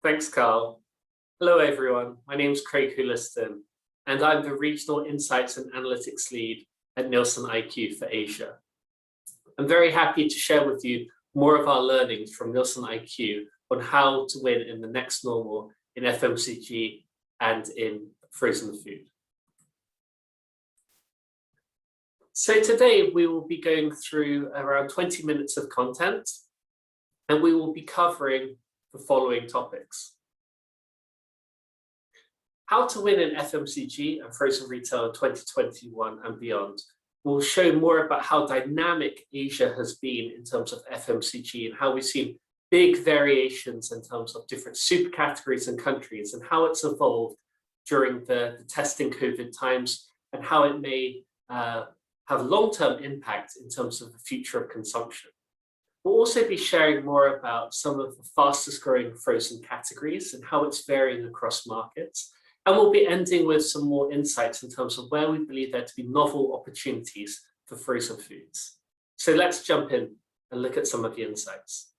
Thanks, Carl. Hello, everyone. My name is Craig Houliston, and I'm the Regional Insights and Analytics Lead at Nielson IQ for Asia. I'm very happy to share with you more of our learnings from Nielson IQ on how to win in the next normal in FMCG and in frozen food. So today we will be going through around 20 minutes of content, and we will be covering the following topics. How to win in FMCG and frozen retail in 2021 and beyond. We'll show more about how dynamic Asia has been in terms of FMCG and how we've seen big variations in terms of different super categories and countries and how it's evolved during the testing COVID times and how it may have long-term impact in terms of the future of consumption. We'll also be sharing more about some of the fastest growing frozen categories and how it's varying across markets. And we'll be ending with some more insights in terms of where we believe there to be novel opportunities for frozen foods. So let's jump in and look at some of the insights.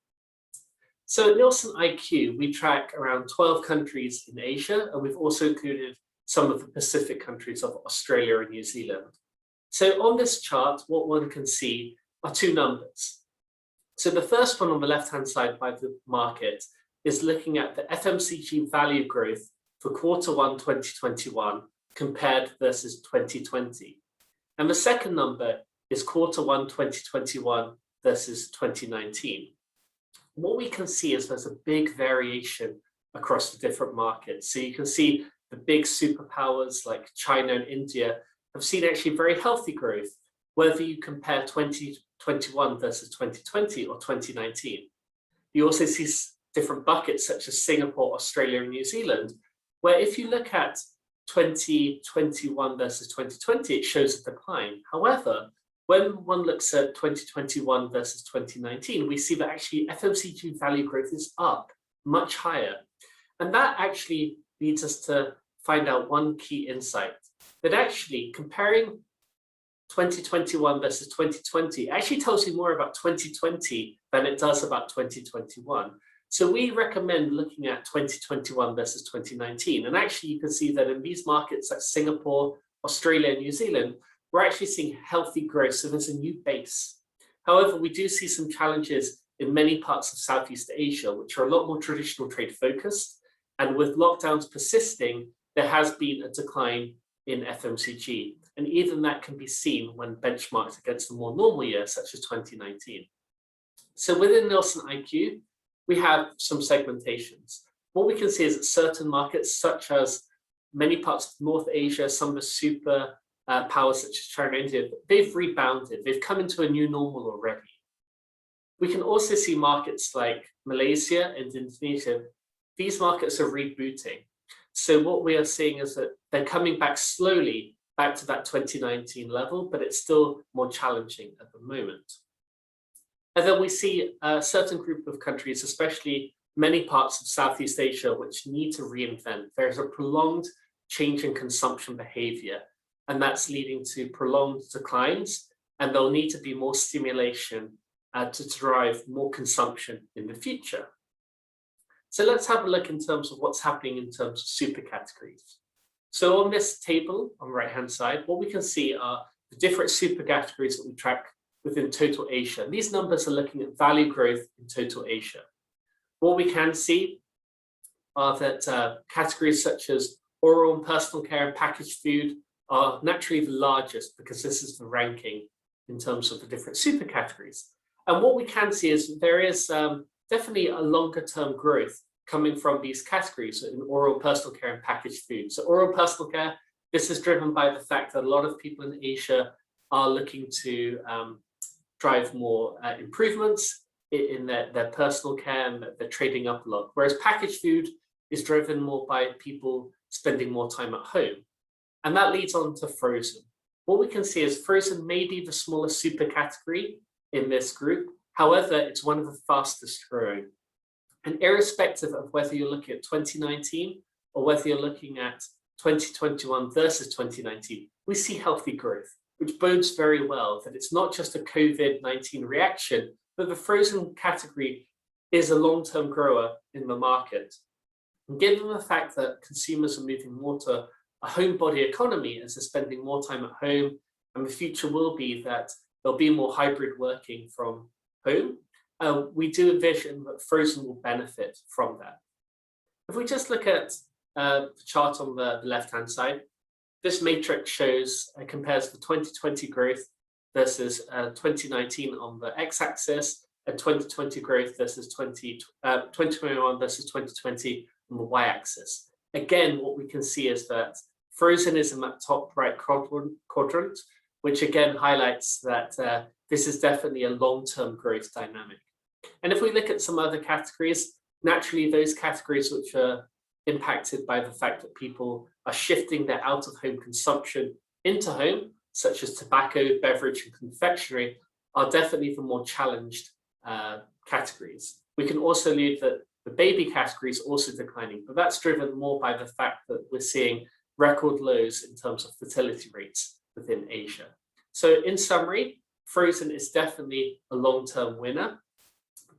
So at Nielsen IQ, we track around 12 countries in Asia, and we've also included some of the Pacific countries of Australia and New Zealand. So on this chart, what one can see are two numbers. So the first one on the left-hand side by the market is looking at the FMCG value growth for Q1 2021 compared versus 2020. And the second number is Q1 2021 versus 2019. What we can see is there's a big variation across the different markets. So you can see the big superpowers like China and India have seen actually very healthy growth, whether you compare 2021 versus 2020 or 2019. You also see different buckets such as Singapore, Australia, and New Zealand, where if you look at 2021 versus 2020, it shows a decline. However, when one looks at 2021 versus 2019, we see that actually FMCG value growth is up much higher. And that actually leads us to find out one key insight, that actually comparing 2021 versus 2020 actually tells you more about 2020 than it does about 2021. So we recommend looking at 2021 versus 2019. And actually you can see that in these markets like Singapore, Australia, and New Zealand, we're actually seeing healthy growth. So there's a new base. However, we do see some challenges in many parts of Southeast Asia, which are a lot more traditional trade focused. And with lockdowns persisting, there has been a decline in FMCG. And even that can be seen when benchmarked against a more normal year, such as 2019. So within Nielsen IQ, we have some segmentations. What we can see is that certain markets, such as many parts of North Asia, some of the super powers such as China and India, they've rebounded. They've come into a new normal already. We can also see markets like Malaysia and Indonesia. These markets are rebooting. So what we are seeing is that they're coming back slowly back to that 2019 level, but it's still more challenging at the moment. And then we see a certain group of countries, especially many parts of Southeast Asia, which need to reinvent. There's a prolonged change in consumption behavior, and that's leading to prolonged declines, and there'll need to be more stimulation to drive more consumption in the future. So let's have a look in terms of what's happening in terms of super categories. So on this table on the right-hand side, what we can see are the different super categories that we track within total Asia. And these numbers are looking at value growth in total Asia. What we can see are that categories such as oral and personal care and packaged food are naturally the largest because this is the ranking in terms of the different super categories. And what we can see is there is definitely a longer term growth coming from these categories in oral, personal care, and packaged food. So oral personal care, this is driven by the fact that a lot of people in Asia are looking to drive more improvements in their personal care, and they're trading up a lot. Whereas packaged food is driven more by people spending more time at home. And that leads on to frozen. What we can see is frozen may be the smallest super category in this group. However, it's one of the fastest growing. And irrespective of whether you're looking at 2019 or whether you're looking at 2021 versus 2019, we see healthy growth, which bodes very well that it's not just a COVID-19 reaction, but the frozen category is a long-term grower in the market. And given the fact that consumers are moving more to a homebody economy as they're spending more time at home, and the future will be that there'll be more hybrid working from home, we do envision that frozen will benefit from that. If we just look at the chart on the left-hand side, this matrix shows, compares the 2020 growth versus 2019 on the x-axis, and 2020 growth versus 2021 versus 2020 on the y-axis. Again, what we can see is that frozen is in that top right quadrant, which again highlights that this is definitely a long-term growth dynamic. And if we look at some other categories, naturally those categories which are impacted by the fact that people are shifting their out-of-home consumption into home, such as tobacco, beverage, and confectionery, are definitely the more challenged categories. We can also leave that the baby category is also declining, but that's driven more by the fact that we're seeing record lows in terms of fertility rates within Asia. So in summary, frozen is definitely a long-term winner,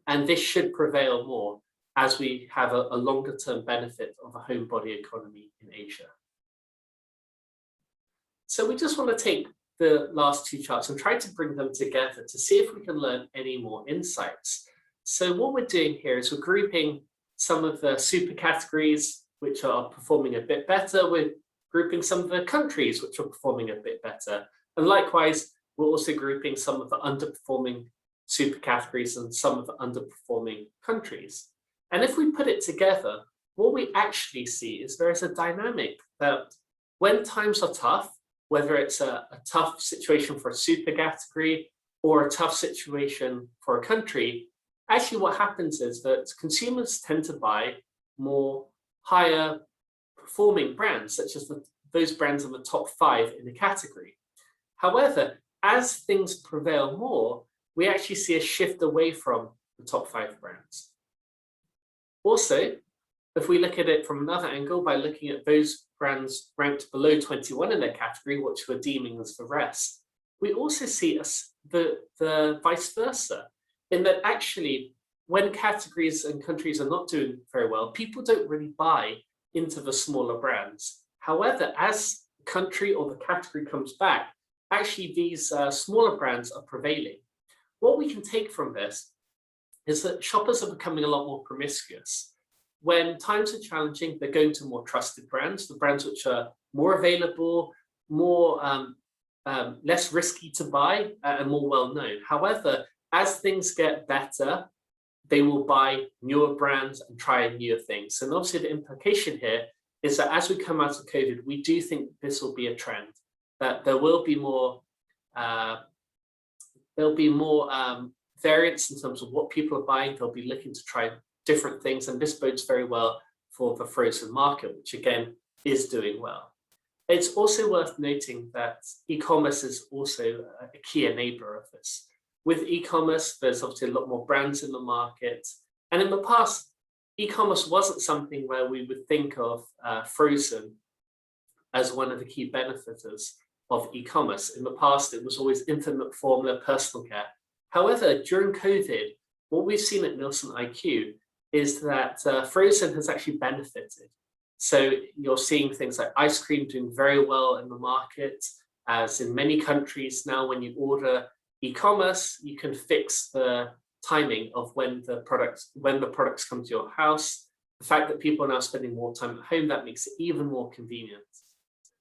and this should prevail more as we have a longer-term benefit of a homebody economy in Asia. So we just want to take the last two charts and try to bring them together to see if we can learn any more insights. So what we're doing here is we're grouping some of the super categories which are performing a bit better. We're grouping some of the countries which are performing a bit better. And likewise, we're also grouping some of the underperforming super categories and some of the underperforming countries. And if we put it together, what we actually see is there is a dynamic that when times are tough, whether it's a tough situation for a super category or a tough situation for a country, actually what happens is that consumers tend to buy more higher performing brands, such as those brands in the top 5 in the category. However, as things prevail more, we actually see a shift away from the top 5 brands. Also, if we look at it from another angle by looking at those brands ranked below 21 in their category, which we're deeming as the rest, we also see the vice versa, in that actually when categories and countries are not doing very well, people don't really buy into the smaller brands. However, as the country or the category comes back, actually these smaller brands are prevailing. What we can take from this is that shoppers are becoming a lot more promiscuous. When times are challenging, they're going to more trusted brands, the brands which are more available, more less risky to buy, and more well-known. However, as things get better, they will buy newer brands and try newer things. And obviously the implication here is that as we come out of COVID, we do think this will be a trend, that there will be more variance in terms of what people are buying. They'll be looking to try different things, and this bodes very well for the frozen market, which again is doing well. It's also worth noting that e-commerce is also a key enabler of this. With e-commerce, there's obviously a lot more brands in the market, and in the past, e-commerce wasn't something where we would think of frozen as one of the key benefiters of e-commerce. In the past, it was always infant formula, personal care. However, during COVID, what we've seen at Nielson IQ is that frozen has actually benefited. So you're seeing things like ice cream doing very well in the market, as in many countries now when you order e-commerce, you can fix the timing of when the products come to your house. The fact that people are now spending more time at home, that makes it even more convenient.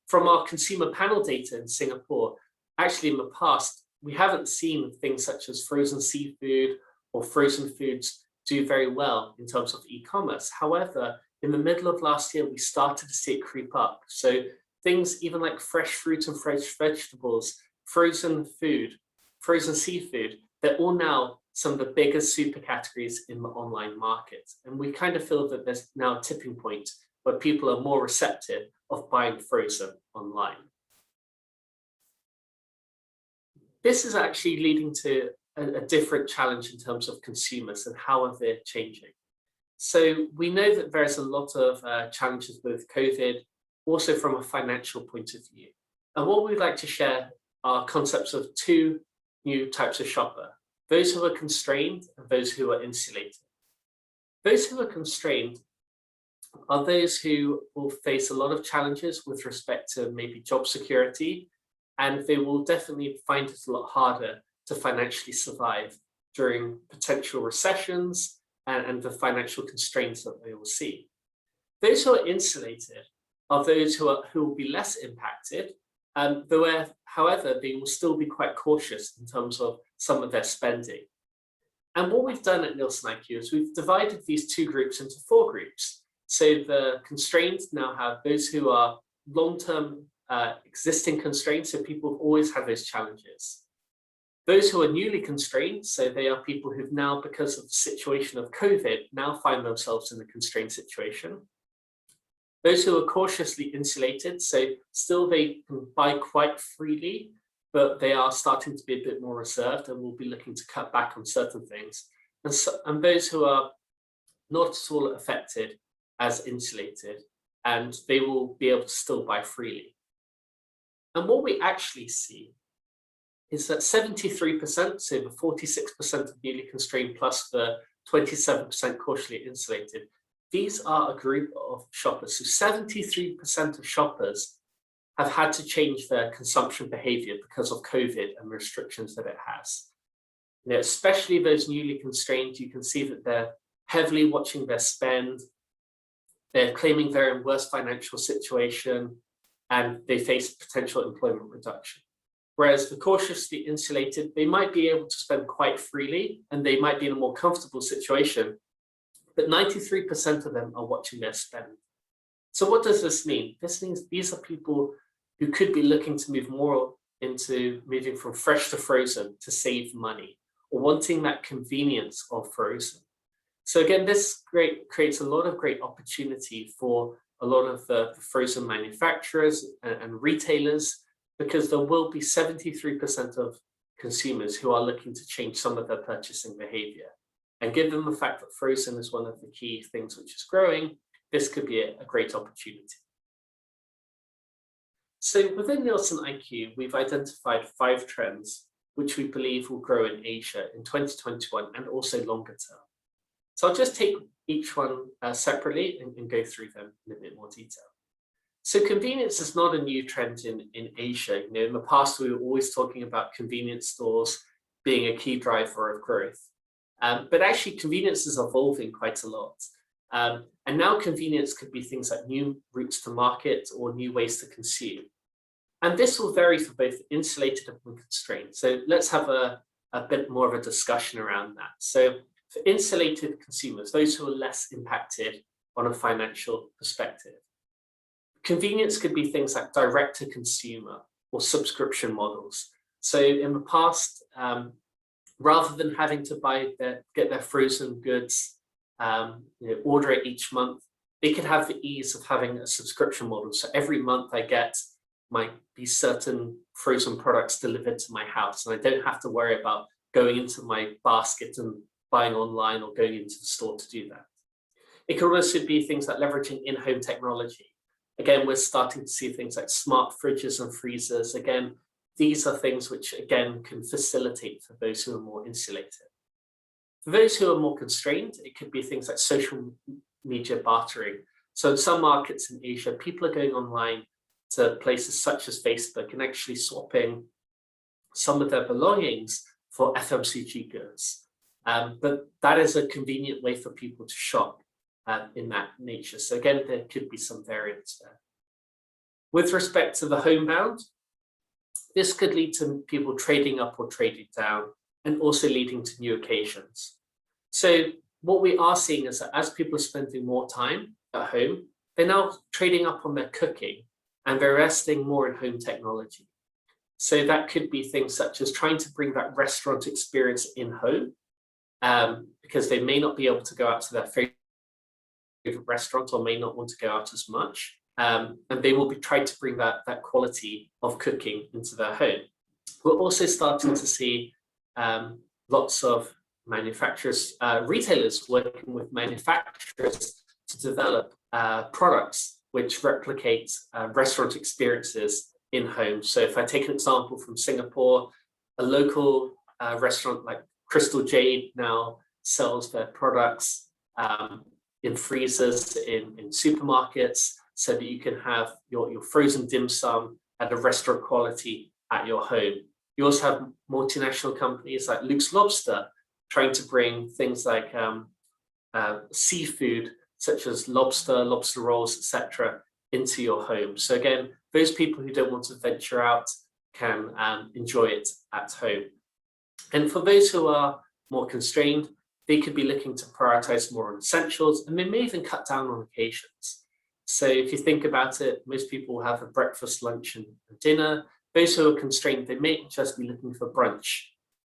From our consumer panel data in Singapore, actually in the past, we haven't seen things such as frozen seafood or frozen foods do very well in terms of e-commerce. However, in the middle of last year, we started to see it creep up. So things even like fresh fruit and fresh vegetables, frozen food, frozen seafood, they're all now some of the biggest super categories in the online market. And we kind of feel that there's now a tipping point where people are more receptive of buying frozen online. This is actually leading to a different challenge in terms of consumers and how they're changing. So we know that there's a lot of challenges with COVID, also from a financial point of view. And what we'd like to share are concepts of 2 new types of shopper, those who are constrained and those who are insulated. Those who are constrained are those who will face a lot of challenges with respect to maybe job security, and they will definitely find it a lot harder to financially survive during potential recessions and the financial constraints that they will see. Those who are insulated are those who will be less impacted, however, they will still be quite cautious in terms of some of their spending. And what we've done at Nielsen IQ is we've divided these two groups into 4 groups. So the constrained now have those who are long-term existing constraints, so people who've always had those challenges. Those who are newly constrained, so they are people who've now, because of the situation of COVID, now find themselves in a constrained situation. Those who are cautiously insulated, so still they can buy quite freely, but they are starting to be a bit more reserved and will be looking to cut back on certain things. And those who are not at all affected as insulated, and they will be able to still buy freely. And what we actually see is that 73%, so the 46% of newly constrained plus the 27% cautiously insulated, these are a group of shoppers. So 73% of shoppers have had to change their consumption behavior because of COVID and restrictions that it has. Especially those newly constrained, you can see that they're heavily watching their spend, they're claiming they're in worse financial situation, and they face potential employment reduction. Whereas the cautiously insulated, they might be able to spend quite freely and they might be in a more comfortable situation, but 93% of them are watching their spend. So what does this mean? This means these are people who could be looking to move more into moving from fresh to frozen to save money, or wanting that convenience of frozen. So again, this creates a lot of great opportunity for a lot of the frozen manufacturers and retailers, because there will be 73% of consumers who are looking to change some of their purchasing behavior. And given the fact that frozen is one of the key things which is growing, this could be a great opportunity. So within Nielsen IQ, we've identified 5 trends which we believe will grow in Asia in 2021 and also longer term. So I'll just take each one separately and go through them in a bit more detail. So convenience is not a new trend in Asia. In the past, we were always talking about convenience stores being a key driver of growth. But actually, convenience is evolving quite a lot. And now convenience could be things like new routes to market or new ways to consume. And this will vary for both insulated and constrained. So let's have a bit more of a discussion around that. So for insulated consumers, those who are less impacted on a financial perspective, convenience could be things like direct to consumer or subscription models. So in the past, rather than having to get their frozen goods, order it each month, they could have the ease of having a subscription model. So every month might be certain frozen products delivered to my house, and I don't have to worry about going into my basket and buying online or going into the store to do that. It could also be things like leveraging in-home technology. Again, we're starting to see things like smart fridges and freezers. Again, these are things which, again, can facilitate for those who are more insulated. For those who are more constrained, it could be things like social media bartering. So in some markets in Asia, people are going online to places such as Facebook and actually swapping some of their belongings for FMCG goods. But that is a convenient way for people to shop in that nature. So again, there could be some variance there. With respect to the homebound, this could lead to people trading up or trading down, and also leading to new occasions. So what we are seeing is that as people are spending more time at home, they're now trading up on their cooking and they're investing more in home technology. So that could be things such as trying to bring that restaurant experience in home, because they may not be able to go out to their favorite restaurant or may not want to go out as much. And they will be trying to bring that quality of cooking into their home. We're also starting to see lots of manufacturers, retailers working with manufacturers to develop products which replicate restaurant experiences in home. So if I take an example from Singapore, a local restaurant like Crystal Jade now sells their products in freezers in supermarkets so that you can have your frozen dim sum at a restaurant quality at your home. You also have multinational companies like Luke's Lobster trying to bring things like seafood such as lobster rolls, etc., into your home. So again, those people who don't want to venture out can enjoy it at home. And for those who are more constrained, they could be looking to prioritize more on essentials, and they may even cut down on occasions. So if you think about it, most people have a breakfast, lunch, and dinner. Those who are constrained, they may just be looking for brunch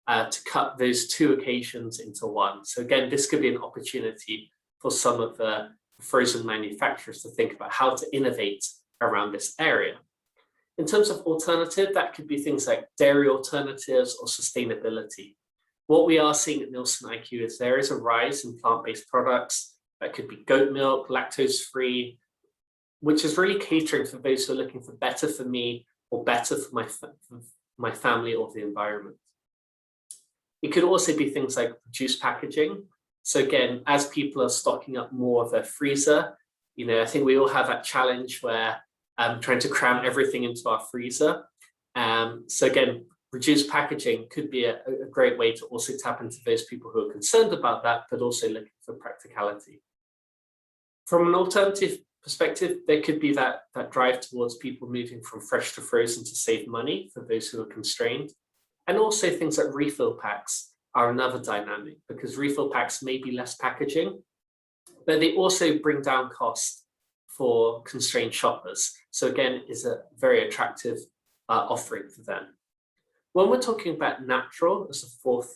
to cut those two occasions into one. So again, this could be an opportunity for some of the frozen manufacturers to think about how to innovate around this area. In terms of alternative, that could be things like dairy alternatives or sustainability. What we are seeing at Nielson IQ is there is a rise in plant-based products. That could be goat milk, lactose-free, which is really catering for those who are looking for better for me or better for my family or the environment. It could also be things like reduced packaging. So again, as people are stocking up more of their freezer, I think we all have that challenge where trying to cram everything into our freezer. So again, reduced packaging could be a great way to also tap into those people who are concerned about that, but also looking for practicality. From an alternative perspective, there could be that drive towards people moving from fresh to frozen to save money for those who are constrained. And also things like refill packs are another dynamic, because refill packs may be less packaging, but they also bring down cost for constrained shoppers. So again, is a very attractive offering for them. When we're talking about natural as a fourth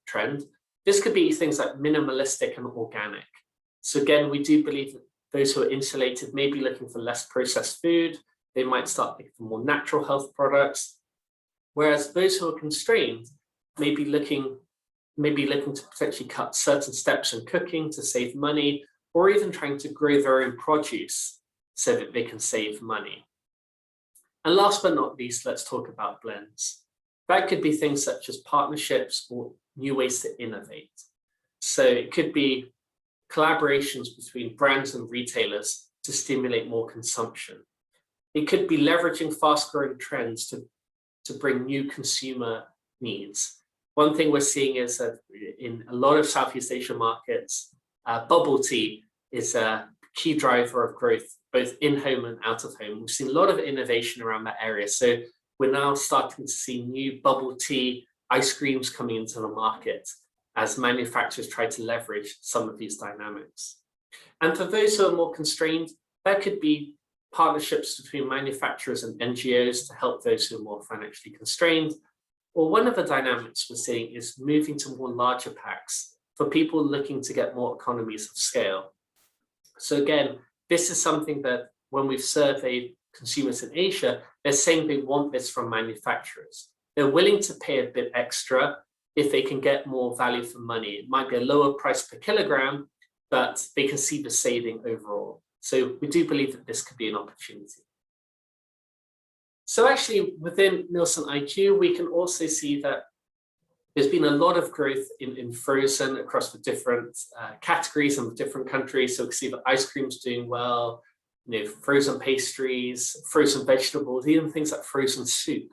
trend, this could be things like minimalistic and organic. So again, we do believe that those who are insulated may be looking for less processed food. They might start looking for more natural health products. Whereas those who are constrained may be looking to potentially cut certain steps in cooking to save money, or even trying to grow their own produce so that they can save money. And last but not least, let's talk about blends. That could be things such as partnerships or new ways to innovate. So it could be collaborations between brands and retailers to stimulate more consumption. It could be leveraging fast-growing trends to bring new consumer needs. One thing we're seeing is that in a lot of Southeast Asia markets, bubble tea is a key driver of growth, both in-home and out of home. We've seen a lot of innovation around that area. So we're now starting to see new bubble tea ice creams coming into the market as manufacturers try to leverage some of these dynamics. And for those who are more constrained, that could be partnerships between manufacturers and NGOs to help those who are more financially constrained. Or one of the dynamics we're seeing is moving to more larger packs for people looking to get more economies of scale. So again, this is something that when we've surveyed consumers in Asia, they're saying they want this from manufacturers. They're willing to pay a bit extra if they can get more value for money. It might be a lower price per kilogram, but they can see the saving overall. So we do believe that this could be an opportunity. So actually within Nielsen IQ, we can also see that there's been a lot of growth in frozen across the different categories and different countries. So we can see that ice cream's doing well, frozen pastries, frozen vegetables, even things like frozen soup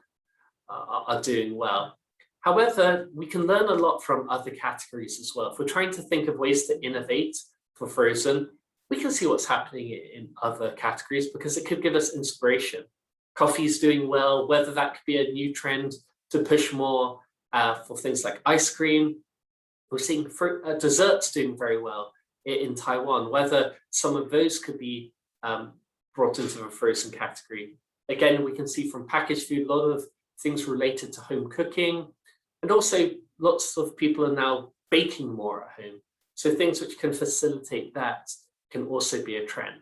are doing well. However, we can learn a lot from other categories as well. If we're trying to think of ways to innovate for frozen, we can see what's happening in other categories because it could give us inspiration. Coffee's doing well, whether that could be a new trend to push more for things like ice cream. We're seeing desserts doing very well in Taiwan, whether some of those could be brought into the frozen category. Again, we can see from packaged food, a lot of things related to home cooking, and also lots of people are now baking more at home. So things which can facilitate that can also be a trend.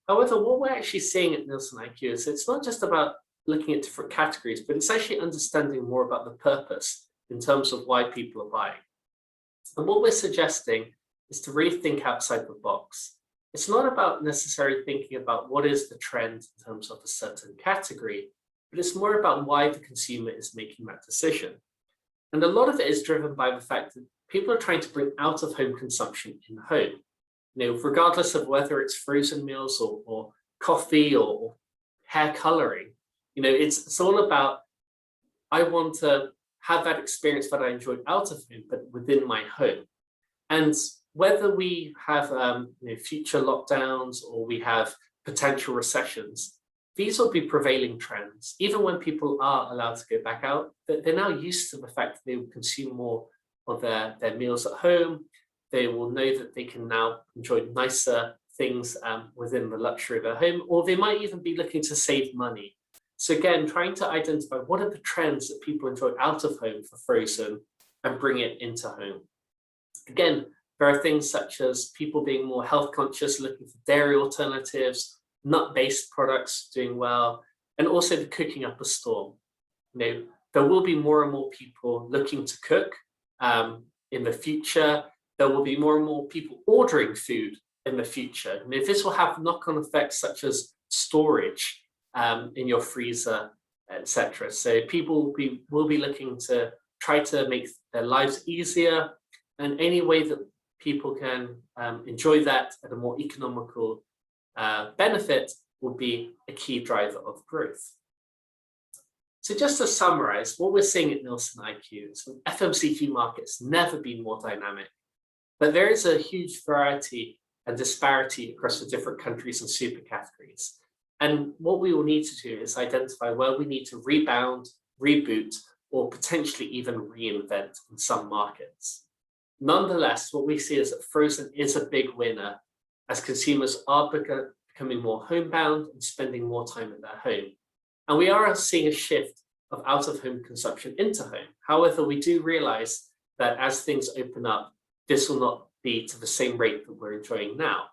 However, what we're actually seeing at Nielsen IQ is it's not just about looking at different categories, but it's actually understanding more about the purpose in terms of why people are buying. And what we're suggesting is to really think outside the box. It's not about necessarily thinking about what is the trend in terms of a certain category, but it's more about why the consumer is making that decision. And a lot of it is driven by the fact that people are trying to bring out-of-home consumption in home. regardless of whether it's frozen meals or coffee or hair coloring, it's all about, I want to have that experience that I enjoyed out of home, but within my home. And whether we have future lockdowns or we have potential recessions, these will be prevailing trends. Even when people are allowed to go back out, they're now used to the fact that they will consume more of their meals at home. They will know that they can now enjoy nicer things within the luxury of their home, or they might even be looking to save money. So again, trying to identify what are the trends that people enjoy out of home for frozen and bring it into home. Again, there are things such as people being more health conscious, looking for dairy alternatives, nut-based products doing well, and also the cooking up a storm. There will be more and more people looking to cook in the future. There will be more and more people ordering food in the future. This will have knock-on effects such as storage in your freezer, etc. So people will be looking to try to make their lives easier, and any way that people can enjoy that at a more economical benefit will be a key driver of growth. So just to summarize, what we're seeing at Nielson IQ is the FMCG market's never been more dynamic, but there is a huge variety and disparity across the different countries and super categories. And what we will need to do is identify where we need to rebound, reboot, or potentially even reinvent in some markets. Nonetheless, what we see is that frozen is a big winner as consumers are becoming more homebound and spending more time at their home. And we are seeing a shift of out-of-home consumption into home. However, we do realize that as things open up, this will not be to the same rate that we're enjoying now.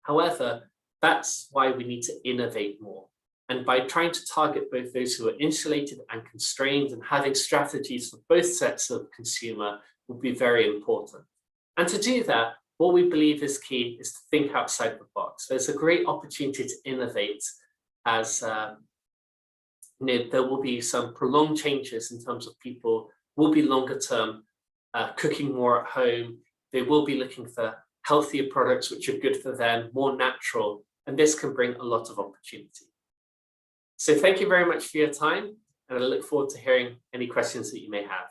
However, that's why we need to innovate more. And by trying to target both those who are insulated and constrained and having strategies for both sets of consumer will be very important. And to do that, what we believe is key is to think outside the box. There's a great opportunity to innovate as there will be some prolonged changes in terms of people will be longer term cooking more at home. They will be looking for healthier products which are good for them, more natural, and this can bring a lot of opportunity. So thank you very much for your time, and I look forward to hearing any questions that you may have.